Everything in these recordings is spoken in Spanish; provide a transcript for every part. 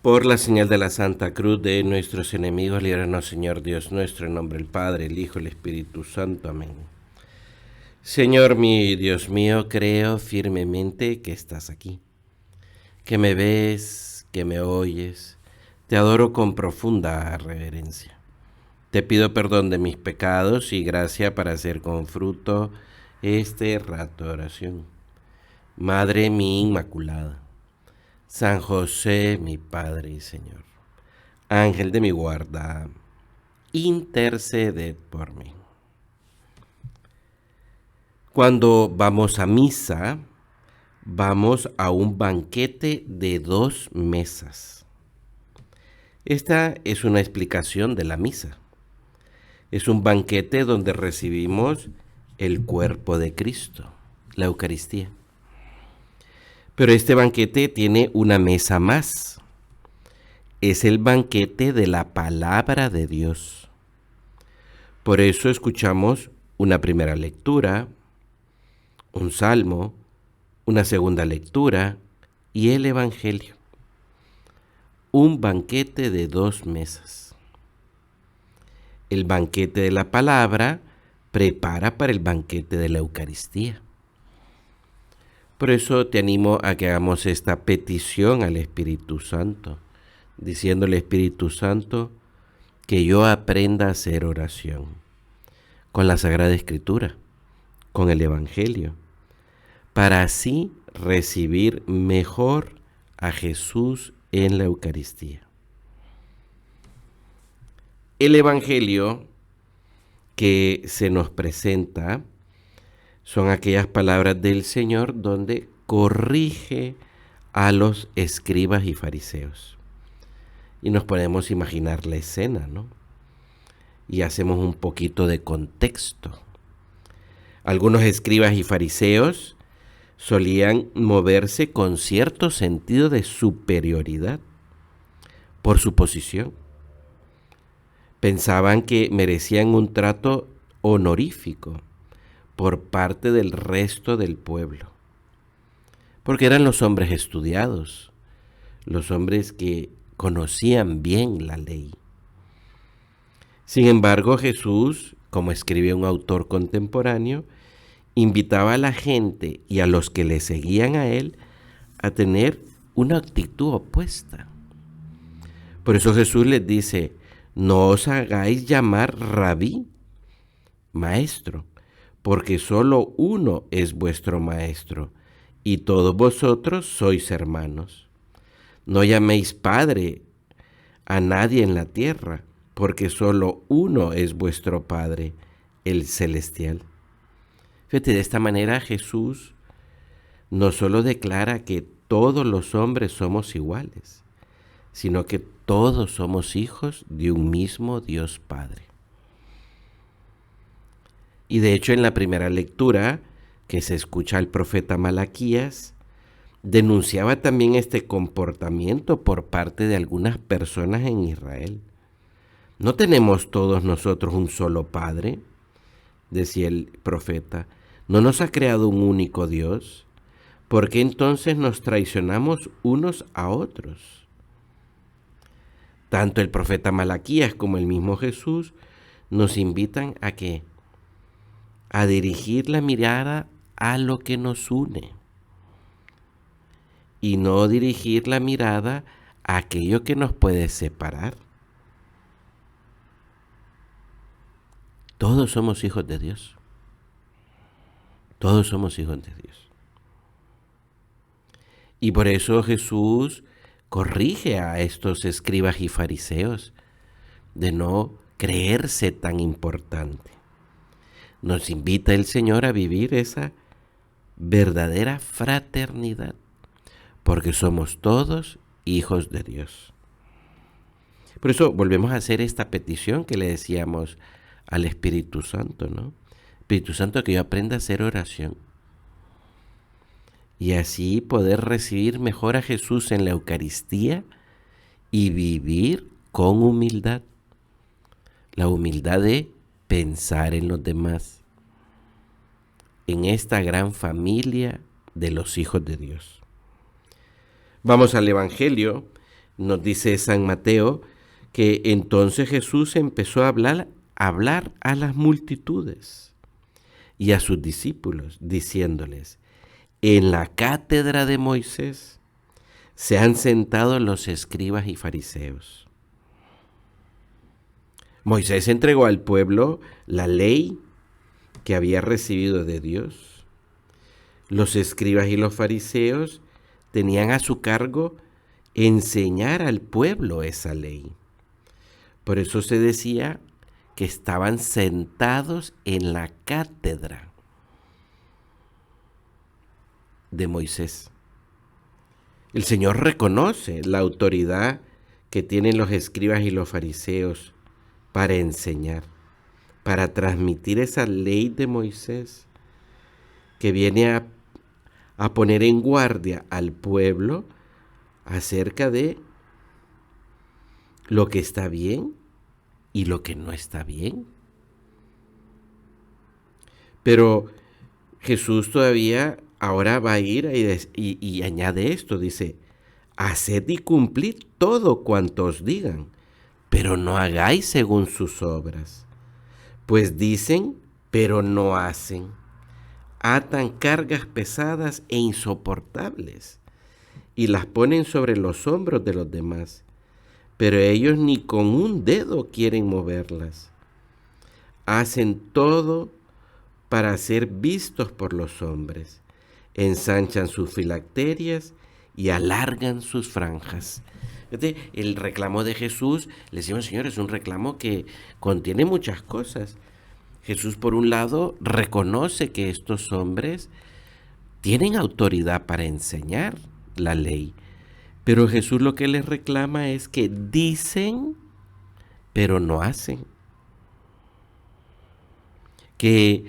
Por la señal de la Santa Cruz de nuestros enemigos, líbranos, Señor Dios nuestro, en nombre del Padre, el Hijo y el Espíritu Santo. Amén. Señor mi Dios mío, creo firmemente que estás aquí, que me ves, que me oyes. Te adoro con profunda reverencia. Te pido perdón de mis pecados y gracia para hacer con fruto este rato de oración. Madre mi Inmaculada, San José mi Padre y Señor, Ángel de mi guarda, interceded por mí. Cuando vamos a misa, vamos a un banquete de 2 mesas. Esta es una explicación de la misa. Es un banquete donde recibimos el cuerpo de Cristo, la Eucaristía. Pero este banquete tiene una mesa más. Es el banquete de la palabra de Dios. Por eso escuchamos una primera lectura, un salmo, una segunda lectura y el Evangelio. Un banquete de 2 mesas. El banquete de la palabra prepara para el banquete de la Eucaristía. Por eso te animo a que hagamos esta petición al Espíritu Santo, diciéndole: Espíritu Santo, que yo aprenda a hacer oración con la Sagrada Escritura, con el Evangelio, para así recibir mejor a Jesús en la Eucaristía. El Evangelio que se nos presenta son aquellas palabras del Señor donde corrige a los escribas y fariseos. Y nos podemos imaginar la escena, ¿no? Y hacemos un poquito de contexto. Algunos escribas y fariseos solían moverse con cierto sentido de superioridad por su posición. Pensaban que merecían un trato honorífico por parte del resto del pueblo, porque eran los hombres estudiados, los hombres que conocían bien la ley. Sin embargo, Jesús, como escribe un autor contemporáneo, invitaba a la gente y a los que le seguían a él a tener una actitud opuesta. Por eso Jesús les dice: no os hagáis llamar rabí, maestro, porque solo uno es vuestro maestro, y todos vosotros sois hermanos. No llaméis Padre a nadie en la tierra, porque solo uno es vuestro Padre, el celestial. Fíjate, de esta manera Jesús no solo declara que todos los hombres somos iguales, sino que todos somos hijos de un mismo Dios Padre. Y de hecho, en la primera lectura que se escucha al profeta Malaquías, denunciaba también este comportamiento por parte de algunas personas en Israel. ¿No tenemos todos nosotros un solo Padre?, decía el profeta. ¿No nos ha creado un único Dios? ¿Por qué entonces nos traicionamos unos a otros? Tanto el profeta Malaquías como el mismo Jesús nos invitan a ¿qué? A dirigir la mirada a lo que nos une y no dirigir la mirada a aquello que nos puede separar. Todos somos hijos de Dios. Todos somos hijos de Dios. Y por eso Jesús corrige a estos escribas y fariseos de no creerse tan importante. Nos invita el Señor a vivir esa verdadera fraternidad, porque somos todos hijos de Dios. Por eso volvemos a hacer esta petición que le decíamos al Espíritu Santo, ¿no? Espíritu Santo, que yo aprenda a hacer oración y así poder recibir mejor a Jesús en la Eucaristía y vivir con humildad. La humildad de pensar en los demás, en esta gran familia de los hijos de Dios. Vamos al Evangelio. Nos dice San Mateo que entonces Jesús empezó a hablar a las multitudes y a sus discípulos, diciéndoles: en la cátedra de Moisés se han sentado los escribas y fariseos. Moisés entregó al pueblo la ley que había recibido de Dios. Los escribas y los fariseos tenían a su cargo enseñar al pueblo esa ley. Por eso se decía que estaban sentados en la cátedra de Moisés. El Señor reconoce la autoridad que tienen los escribas y los fariseos para enseñar, para transmitir esa ley de Moisés que viene a poner en guardia al pueblo acerca de lo que está bien y lo que no está bien. Pero Jesús todavía ahora va a ir y añade esto, dice: haced y cumplid todo cuanto os digan, pero no hagáis según sus obras, pues dicen, pero no hacen. Atan cargas pesadas e insoportables y las ponen sobre los hombros de los demás, pero ellos ni con un dedo quieren moverlas. Hacen todo para ser vistos por los hombres, ensanchan sus filacterias y alargan sus franjas. El reclamo de Jesús, le decimos, Señor, es un reclamo que contiene muchas cosas. Jesús, por un lado, reconoce que estos hombres tienen autoridad para enseñar la ley, pero Jesús lo que les reclama es que dicen, pero no hacen. Que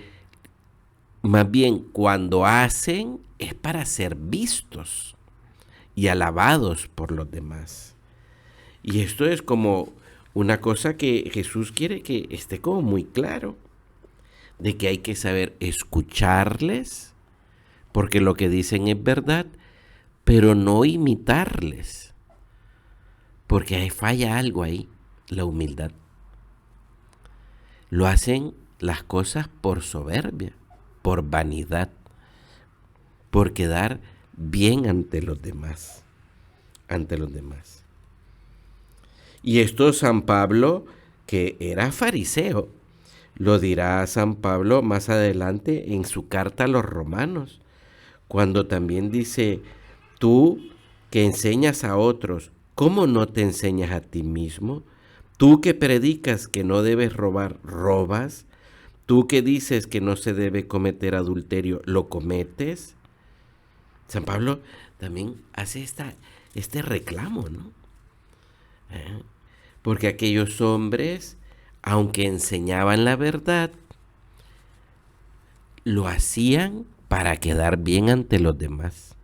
más bien cuando hacen es para ser vistos y alabados por los demás. Y esto es como una cosa que Jesús quiere que esté como muy claro, de que hay que saber escucharles, porque lo que dicen es verdad, pero no imitarles, porque ahí falla algo ahí, la humildad. Lo hacen las cosas por soberbia, por vanidad, por quedar bien ante los demás, Y esto San Pablo, que era fariseo, lo dirá San Pablo más adelante en su carta a los romanos, cuando también dice: tú que enseñas a otros, ¿cómo no te enseñas a ti mismo? Tú que predicas que no debes robar, ¿robas? Tú que dices que no se debe cometer adulterio, ¿lo cometes? San Pablo también hace este reclamo, ¿no? Porque aquellos hombres, aunque enseñaban la verdad, lo hacían para quedar bien ante los demás.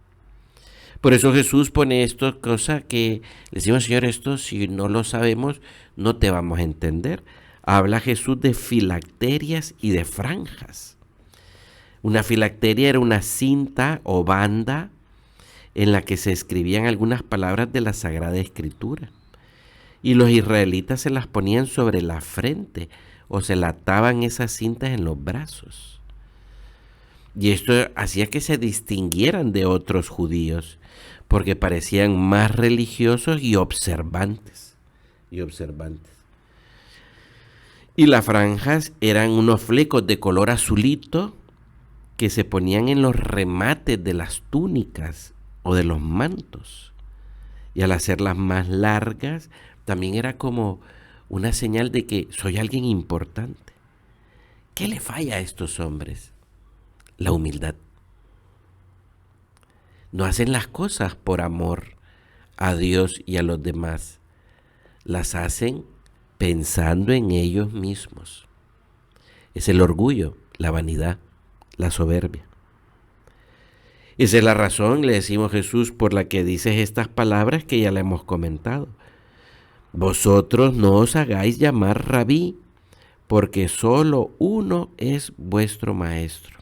Por eso Jesús pone esto, cosa que le decimos, Señor, esto si no lo sabemos, no te vamos a entender. Habla Jesús de filacterias y de franjas. Una filacteria era una cinta o banda en la que se escribían algunas palabras de la Sagrada Escritura. Y los israelitas se las ponían sobre la frente o se la ataban esas cintas en los brazos. Y esto hacía que se distinguieran de otros judíos, porque parecían más religiosos y observantes. Y las franjas eran unos flecos de color azulito que se ponían en los remates de las túnicas o de los mantos. Y al hacerlas más largas, también era como una señal de que soy alguien importante. ¿Qué le falla a estos hombres? La humildad. No hacen las cosas por amor a Dios y a los demás. Las hacen pensando en ellos mismos. Es el orgullo, la vanidad, la soberbia. Esa es la razón, le decimos Jesús, por la que dices estas palabras que ya le hemos comentado. Vosotros no os hagáis llamar rabí, porque solo uno es vuestro maestro,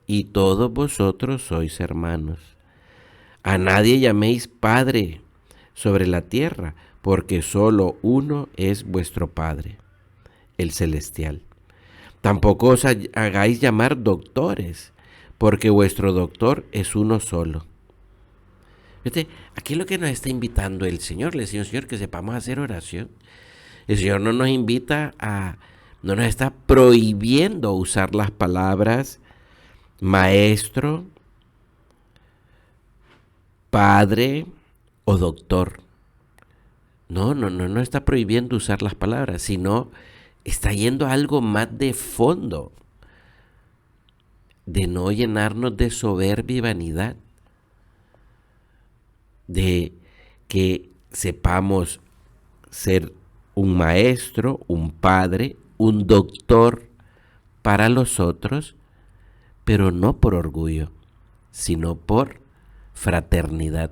y todos vosotros sois hermanos. A nadie llaméis Padre, sobre la tierra, porque solo uno es vuestro Padre, el celestial. Tampoco os hagáis llamar doctores, porque vuestro doctor es uno solo. Fíjate, aquí lo que nos está invitando el Señor, le decimos, Señor, que sepamos hacer oración. El Señor no nos invita no nos está prohibiendo usar las palabras maestro, padre o doctor. No está prohibiendo usar las palabras, sino está yendo a algo más de fondo, de no llenarnos de soberbia y vanidad, de que sepamos ser un maestro, un padre, un doctor para los otros, pero no por orgullo, sino por fraternidad,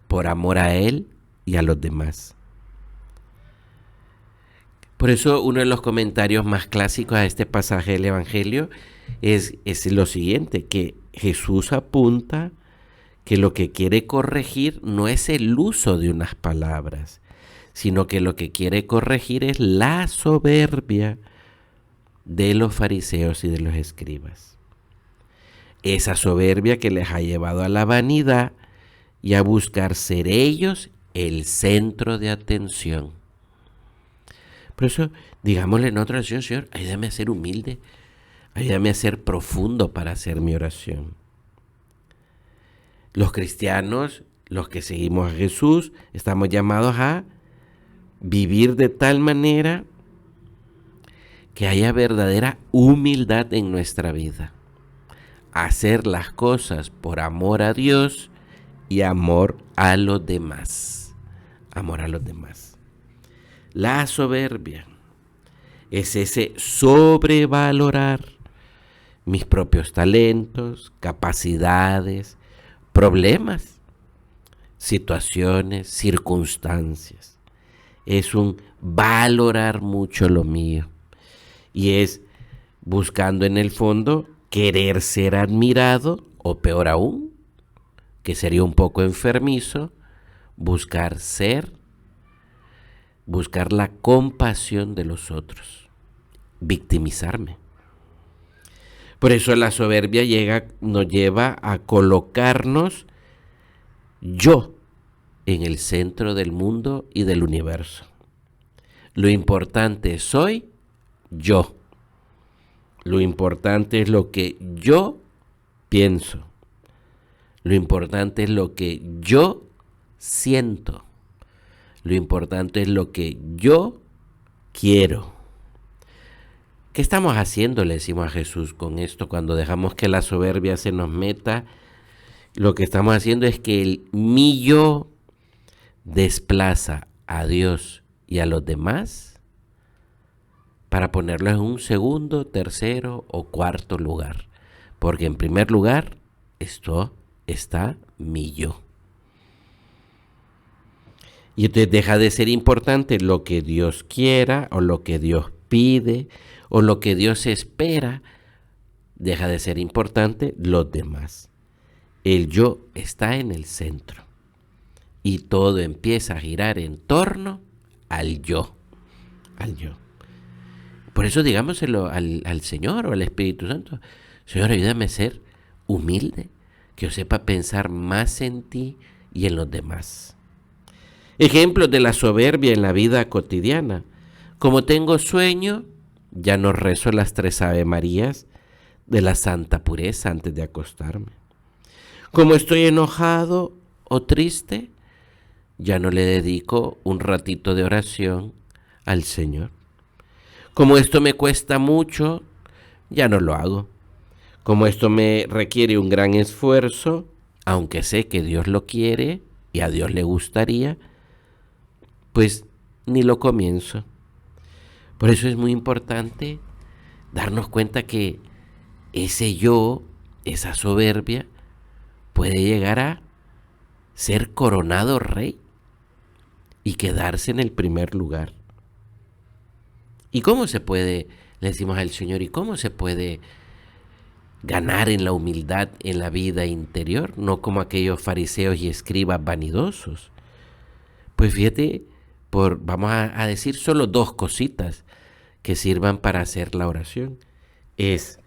por amor a Él y a los demás. Por eso uno de los comentarios más clásicos a este pasaje del Evangelio es lo siguiente, que Jesús apunta que lo que quiere corregir no es el uso de unas palabras, sino que lo que quiere corregir es la soberbia de los fariseos y de los escribas. Esa soberbia que les ha llevado a la vanidad y a buscar ser ellos el centro de atención. Por eso, digámosle en otra oración, Señor, ayúdame a ser humilde, ayúdame a ser profundo para hacer mi oración. Los cristianos, los que seguimos a Jesús, estamos llamados a vivir de tal manera que haya verdadera humildad en nuestra vida. Hacer las cosas por amor a Dios y amor a los demás. Amor a los demás. La soberbia es ese sobrevalorar mis propios talentos, capacidades, problemas, situaciones, circunstancias. Es un valorar mucho lo mío. Y es buscando en el fondo querer ser admirado, o peor aún, que sería un poco enfermizo, buscar la compasión de los otros, victimizarme. Por eso la soberbia nos lleva a colocarnos yo en el centro del mundo y del universo. Lo importante soy yo. Lo importante es lo que yo pienso. Lo importante es lo que yo siento. Lo importante es lo que yo quiero. ¿Qué estamos haciendo? Le decimos a Jesús con esto cuando dejamos que la soberbia se nos meta. Lo que estamos haciendo es que el mi yo desplaza a Dios y a los demás para ponerlos en un segundo, tercero o cuarto lugar. Porque en primer lugar está mi yo. Y entonces deja de ser importante lo que Dios quiera o lo que Dios pide o lo que Dios espera. Deja de ser importante los demás. El yo está en el centro. Y todo empieza a girar en torno al yo. Al yo. Por eso digámoselo al Señor o al Espíritu Santo. Señor, ayúdame a ser humilde, que yo sepa pensar más en ti y en los demás. Ejemplos de la soberbia en la vida cotidiana. Como tengo sueño, ya no rezo las 3 Ave Marías de la santa pureza antes de acostarme. Como estoy enojado o triste, ya no le dedico un ratito de oración al Señor. Como esto me cuesta mucho, ya no lo hago. Como esto me requiere un gran esfuerzo, aunque sé que Dios lo quiere y a Dios le gustaría, pues ni lo comienzo. Por eso es muy importante darnos cuenta que ese yo, esa soberbia, puede llegar a ser coronado rey y quedarse en el primer lugar. ¿Y cómo se puede, le decimos al Señor, y cómo se puede ganar en la humildad en la vida interior? No como aquellos fariseos y escribas vanidosos, Pues fíjate, vamos a decir solo dos cositas que sirvan para hacer la oración. Es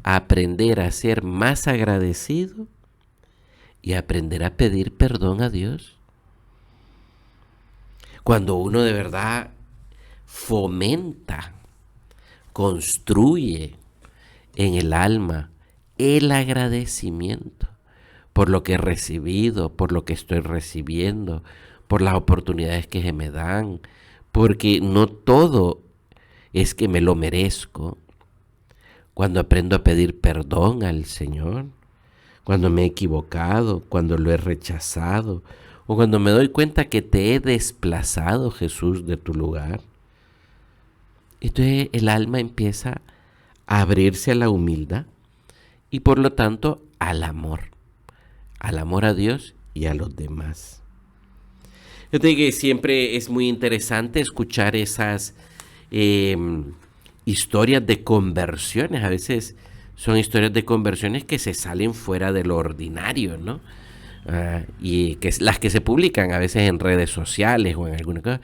aprender a ser más agradecido y aprender a pedir perdón a Dios. Cuando uno de verdad fomenta, construye en el alma el agradecimiento por lo que he recibido, por lo que estoy recibiendo, por las oportunidades que se me dan, porque no todo es que me lo merezco. Cuando aprendo a pedir perdón al Señor, cuando me he equivocado, cuando lo he rechazado, o cuando me doy cuenta que te he desplazado, Jesús, de tu lugar. Entonces el alma empieza a abrirse a la humildad y por lo tanto al amor a Dios y a los demás. Yo te digo que siempre es muy interesante escuchar esas historias de conversiones. A veces son historias de conversiones que se salen fuera de lo ordinario, ¿no? Y que las que se publican a veces en redes sociales o en alguna cosa.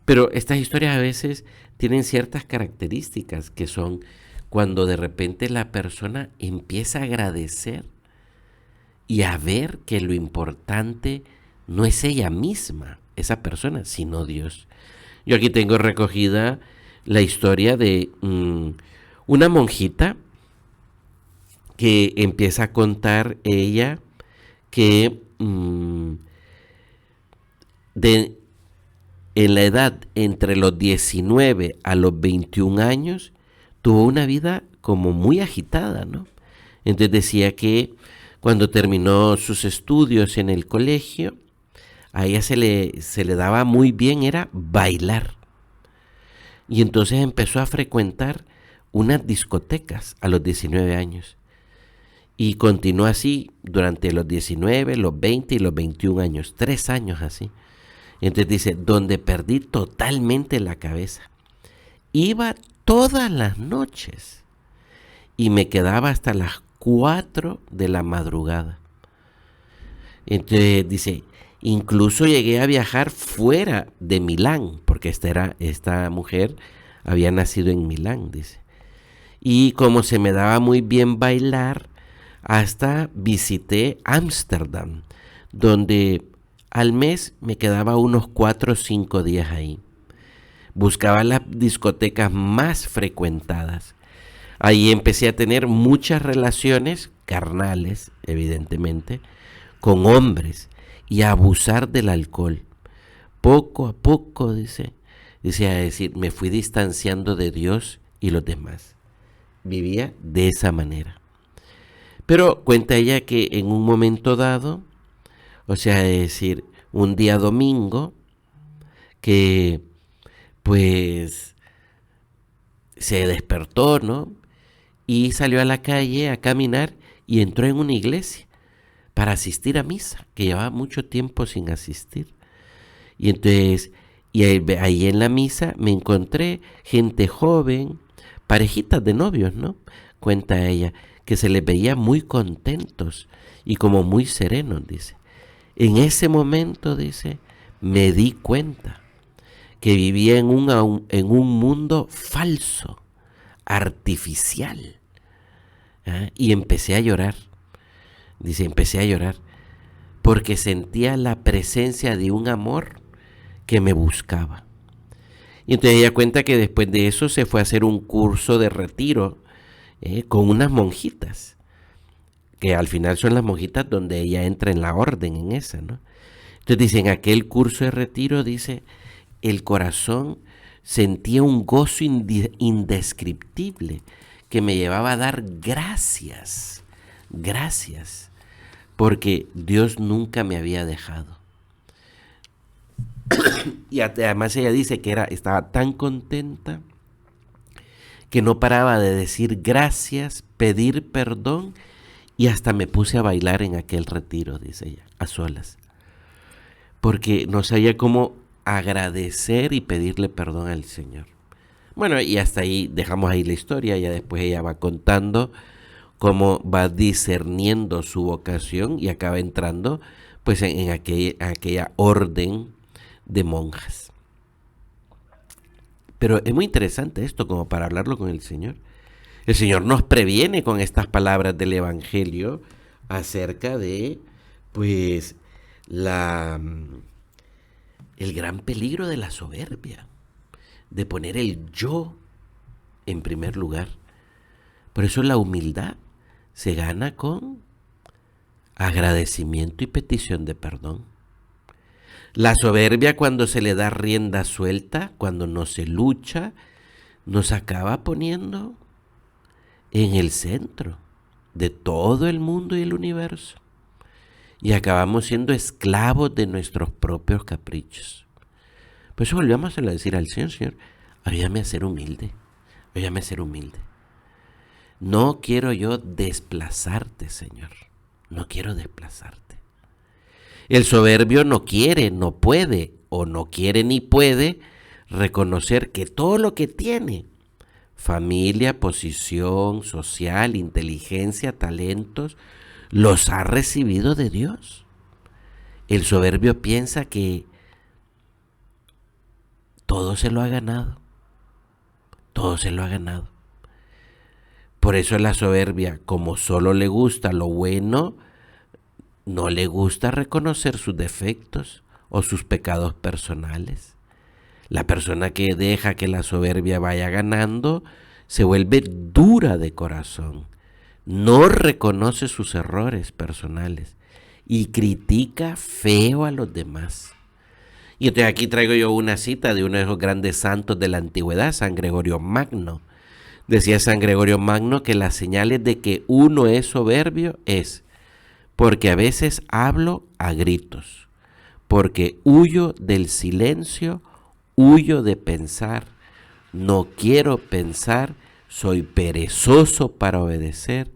Pero estas historias a veces tienen ciertas características que son cuando de repente la persona empieza a agradecer y a ver que lo importante no es ella misma, esa persona, sino Dios. Yo aquí tengo recogida la historia de una monjita que empieza a contar ella que en la edad entre los 19 a los 21 años tuvo una vida como muy agitada, ¿no? Entonces decía que cuando terminó sus estudios en el colegio, a ella se le daba muy bien, era bailar. Y entonces empezó a frecuentar unas discotecas a los 19 años. Y continuó así durante los 19, los 20 y los 21 años, 3 años así. Entonces dice, donde perdí totalmente la cabeza. Iba todas las noches y me quedaba hasta las 4 de la madrugada. Entonces dice, incluso llegué a viajar fuera de Milán, porque esta mujer había nacido en Milán, dice. Y como se me daba muy bien bailar, hasta visité Ámsterdam, donde al mes me quedaba unos 4 o 5 días ahí. Buscaba las discotecas más frecuentadas. Ahí empecé a tener muchas relaciones carnales, evidentemente, con hombres y a abusar del alcohol. Poco a poco, dice a decir, me fui distanciando de Dios y los demás. Vivía de esa manera. Pero cuenta ella que en un momento dado, o sea, es decir, un día domingo, que pues se despertó, ¿no? Y salió a la calle a caminar y entró en una iglesia para asistir a misa, que llevaba mucho tiempo sin asistir. Y entonces, ahí en la misa me encontré gente joven, parejitas de novios, ¿no? Cuenta ella, que se les veía muy contentos y como muy serenos, dice. En ese momento, dice, me di cuenta que vivía en un mundo falso, artificial. Y empecé a llorar. Dice, empecé a llorar porque sentía la presencia de un amor que me buscaba. Y entonces ella cuenta que después de eso se fue a hacer un curso de retiro con unas monjitas, que al final son las monjitas donde ella entra en la orden, en esa, ¿no? Entonces dice, en aquel curso de retiro, dice, el corazón sentía un gozo indescriptible que me llevaba a dar gracias, porque Dios nunca me había dejado. Y además ella dice que estaba tan contenta que no paraba de decir gracias, pedir perdón, y hasta me puse a bailar en aquel retiro, dice ella, a solas, porque no sabía cómo agradecer y pedirle perdón al Señor. Bueno, y hasta ahí dejamos ahí la historia. Ya después ella va contando cómo va discerniendo su vocación y acaba entrando pues en aquella orden de monjas. Pero es muy interesante esto como para hablarlo con el Señor. El Señor nos previene con estas palabras del Evangelio acerca de, pues, el gran peligro de la soberbia, de poner el yo en primer lugar. Por eso la humildad se gana con agradecimiento y petición de perdón. La soberbia, cuando se le da rienda suelta, cuando no se lucha, nos acaba poniendo en el centro de todo el mundo y el universo. Y acabamos siendo esclavos de nuestros propios caprichos. Por eso volvemos a decir al Señor, Señor, ayúdame a ser humilde, ayúdame a ser humilde. No quiero yo desplazarte, Señor, no quiero desplazarte. El soberbio no quiere, no puede, o no quiere ni puede reconocer que todo lo que tiene, familia, posición social, inteligencia, talentos, los ha recibido de Dios. El soberbio piensa que todo se lo ha ganado, todo se lo ha ganado. Por eso la soberbia, como solo le gusta lo bueno, no le gusta reconocer sus defectos o sus pecados personales. La persona que deja que la soberbia vaya ganando se vuelve dura de corazón, no reconoce sus errores personales y critica feo a los demás. Y entonces aquí traigo yo una cita de uno de esos grandes santos de la antigüedad, San Gregorio Magno. Decía San Gregorio Magno que las señales de que uno es soberbio es porque a veces hablo a gritos, porque huyo del silencio, huyo de pensar, no quiero pensar, soy perezoso para obedecer,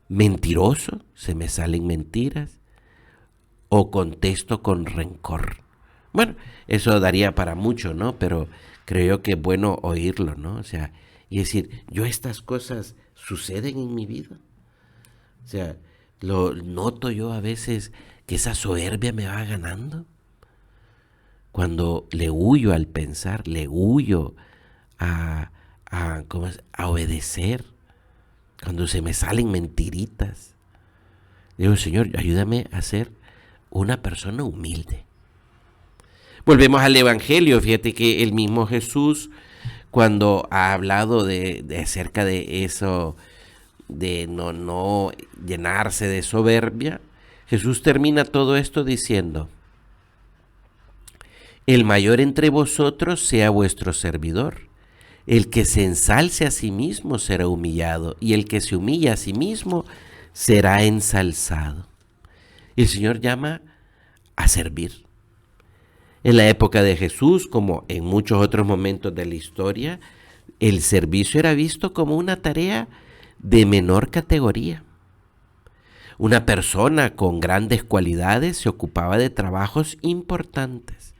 mentiroso, se me salen mentiras, o contesto con rencor. Bueno, eso daría para mucho, ¿no? Pero creo que es bueno oírlo, ¿no? O sea, y decir, yo estas cosas suceden en mi vida. O sea, lo noto yo a veces que esa soberbia me va ganando. Cuando le huyo al pensar, le huyo a obedecer. Cuando se me salen mentiritas. Digo, Señor, ayúdame a ser una persona humilde. Volvemos al Evangelio. Fíjate que el mismo Jesús, cuando ha hablado de acerca de eso, de no llenarse de soberbia, Jesús termina todo esto diciendo: el mayor entre vosotros sea vuestro servidor. El que se ensalce a sí mismo será humillado, y el que se humilla a sí mismo será ensalzado. El Señor llama a servir. En la época de Jesús, como en muchos otros momentos de la historia, el servicio era visto como una tarea de menor categoría. Una persona con grandes cualidades se ocupaba de trabajos importantes,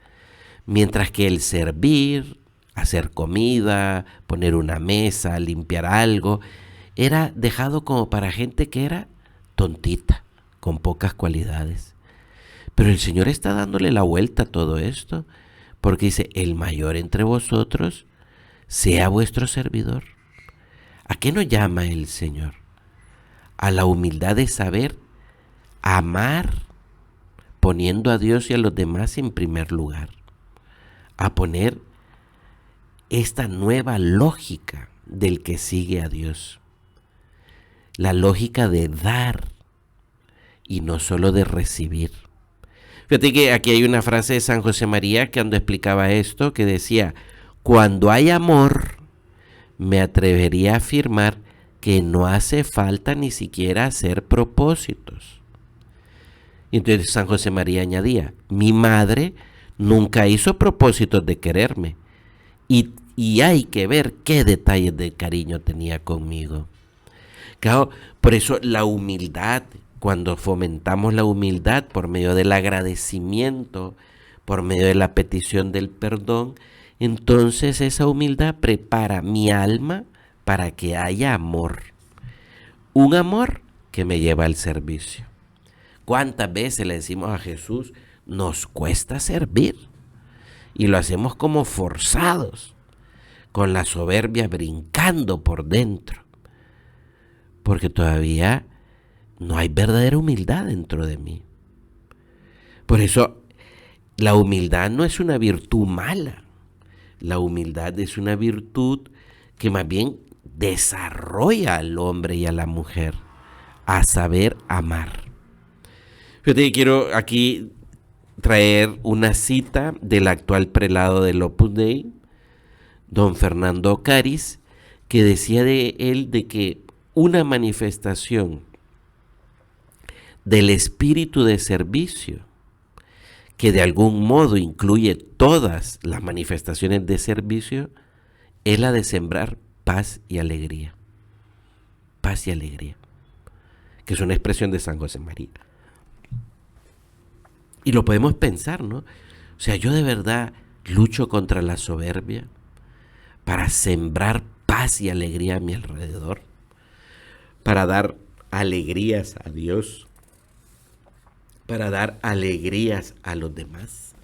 mientras que el servir, hacer comida, poner una mesa, limpiar algo, era dejado como para gente que era tontita, con pocas cualidades. Pero el Señor está dándole la vuelta a todo esto, porque dice, el mayor entre vosotros sea vuestro servidor. ¿A qué nos llama el Señor? A la humildad de saber amar, poniendo a Dios y a los demás en primer lugar. A poner esta nueva lógica del que sigue a Dios. La lógica de dar y no solo de recibir. Fíjate que aquí hay una frase de San José María que cuando explicaba esto, que decía, cuando hay amor, me atrevería a afirmar que no hace falta ni siquiera hacer propósitos. Y entonces San José María añadía, mi madre nunca hizo propósitos de quererme, y hay que ver qué detalles de cariño tenía conmigo. Claro, por eso la humildad, cuando fomentamos la humildad por medio del agradecimiento, por medio de la petición del perdón, entonces esa humildad prepara mi alma para que haya amor. Un amor que me lleva al servicio. ¿Cuántas veces le decimos a Jesús, nos cuesta servir? y lo hacemos como forzados, con la soberbia brincando por dentro, porque todavía no hay verdadera humildad dentro de mí. Por eso la humildad no es una virtud mala, la humildad es una virtud que más bien desarrolla al hombre y a la mujer a saber amar. Fíjate que quiero aquí traer una cita del actual prelado del Opus Dei, don Fernando Caris, que decía de él de que una manifestación del espíritu de servicio, que de algún modo incluye todas las manifestaciones de servicio, es la de sembrar paz y alegría. Paz y alegría, que es una expresión de San José María. Y lo podemos pensar, ¿no? O sea, yo de verdad lucho contra la soberbia para sembrar paz y alegría a mi alrededor, para dar alegrías a Dios, para dar alegrías a los demás.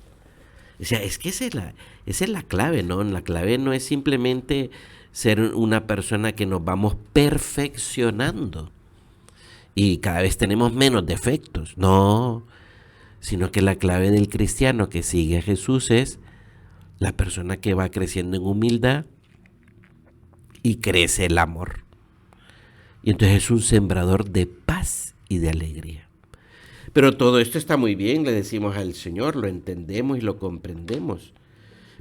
O sea, es que esa es la clave, ¿no? La clave no es simplemente ser una persona que nos vamos perfeccionando y cada vez tenemos menos defectos, no, sino que la clave del cristiano que sigue a Jesús es la persona que va creciendo en humildad y crece el amor. Y entonces es un sembrador de paz y de alegría. Pero todo esto está muy bien, le decimos al Señor, lo entendemos y lo comprendemos.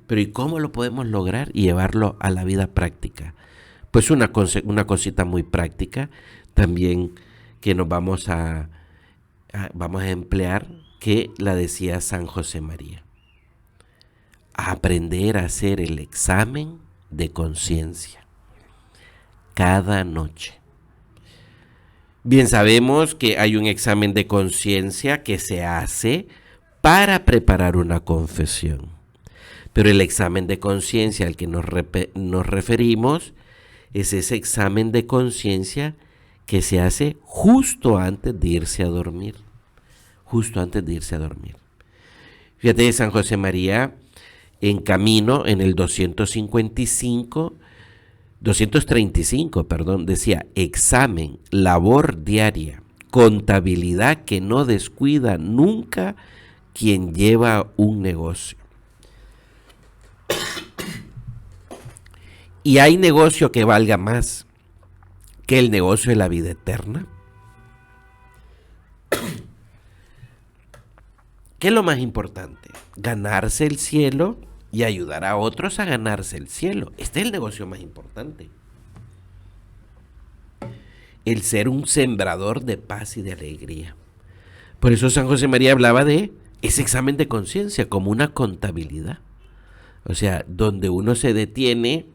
Pero ¿y cómo lo podemos lograr y llevarlo a la vida práctica? Pues una cosita muy práctica también que nos vamos a emplear, que la decía San José María. A aprender a hacer el examen de conciencia cada noche. Bien sabemos que hay un examen de conciencia que se hace para preparar una confesión. Pero el examen de conciencia al que nos referimos es ese examen de conciencia que se hace justo antes de irse a dormir. Justo antes de irse a dormir. Fíjate, San José María, en Camino, en el 235, decía: examen, labor diaria, contabilidad que no descuida nunca quien lleva un negocio. ¿Y hay negocio que valga más que el negocio de la vida eterna? ¿Qué es lo más importante? Ganarse el cielo y ayudar a otros a ganarse el cielo. Este es el negocio más importante. El ser un sembrador de paz y de alegría. Por eso San José María hablaba de ese examen de conciencia como una contabilidad. O sea, donde uno se detiene,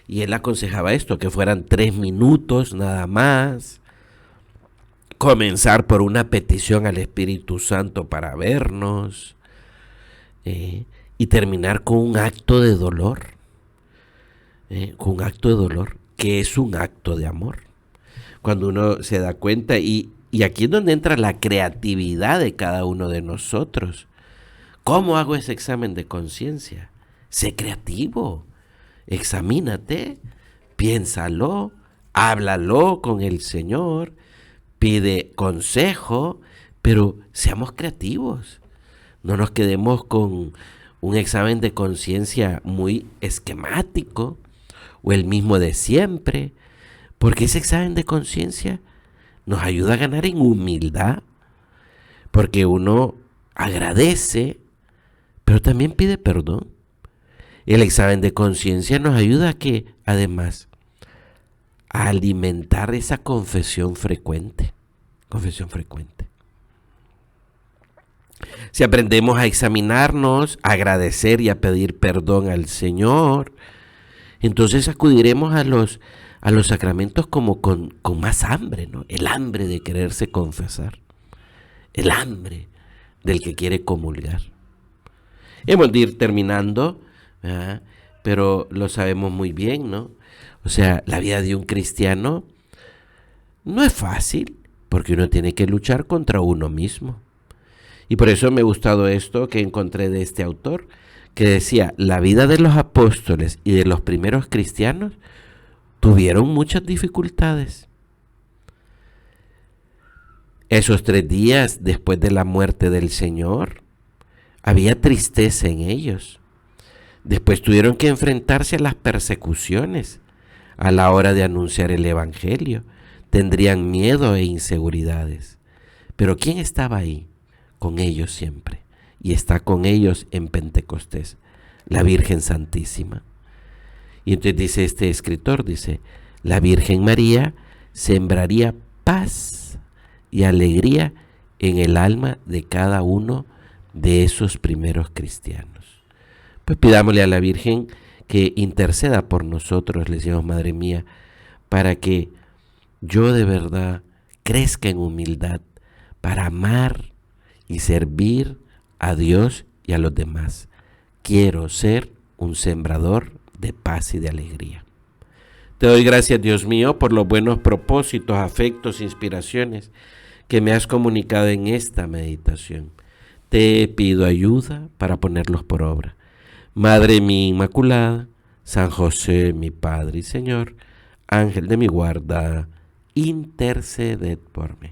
y él aconsejaba esto, que fueran 3 minutos nada más. Comenzar por una petición al Espíritu Santo para vernos. Y terminar con un acto de dolor. Con un acto de dolor, que es un acto de amor. Cuando uno se da cuenta, y aquí es donde entra la creatividad de cada uno de nosotros. ¿Cómo hago ese examen de conciencia? Sé creativo, examínate, piénsalo, háblalo con el Señor, pide consejo, pero seamos creativos. No nos quedemos con un examen de conciencia muy esquemático o el mismo de siempre, porque ese examen de conciencia nos ayuda a ganar en humildad, porque uno agradece, pero también pide perdón. El examen de conciencia nos ayuda a que, además, a alimentar esa confesión frecuente. Si aprendemos a examinarnos, a agradecer y a pedir perdón al Señor, entonces acudiremos a los sacramentos como con más hambre, ¿no? El hambre de quererse confesar, el hambre del que quiere comulgar. Hemos de ir terminando, ¿verdad? Pero lo sabemos muy bien, ¿no? O sea, la vida de un cristiano no es fácil, porque uno tiene que luchar contra uno mismo. Y por eso me ha gustado esto que encontré de este autor, que decía, la vida de los apóstoles y de los primeros cristianos tuvieron muchas dificultades. Esos 3 días después de la muerte del Señor, había tristeza en ellos. Después tuvieron que enfrentarse a las persecuciones a la hora de anunciar el Evangelio. Tendrían miedo e inseguridades. Pero ¿quién estaba ahí? Con ellos siempre. Y está con ellos en Pentecostés, la Virgen Santísima. Y entonces dice este escritor, dice, la Virgen María sembraría paz y alegría en el alma de cada uno de esos primeros cristianos. Pues pidámosle a la Virgen que interceda por nosotros, le decimos, Madre mía, para que yo de verdad crezca en humildad para amar y servir a Dios y a los demás. Quiero ser un sembrador de paz y de alegría. Te doy gracias, Dios mío, por los buenos propósitos, afectos, inspiraciones que me has comunicado en esta meditación. Te pido ayuda para ponerlos por obra. Madre mía Inmaculada, San José, mi Padre y Señor, Ángel de mi guarda, interceded por mí.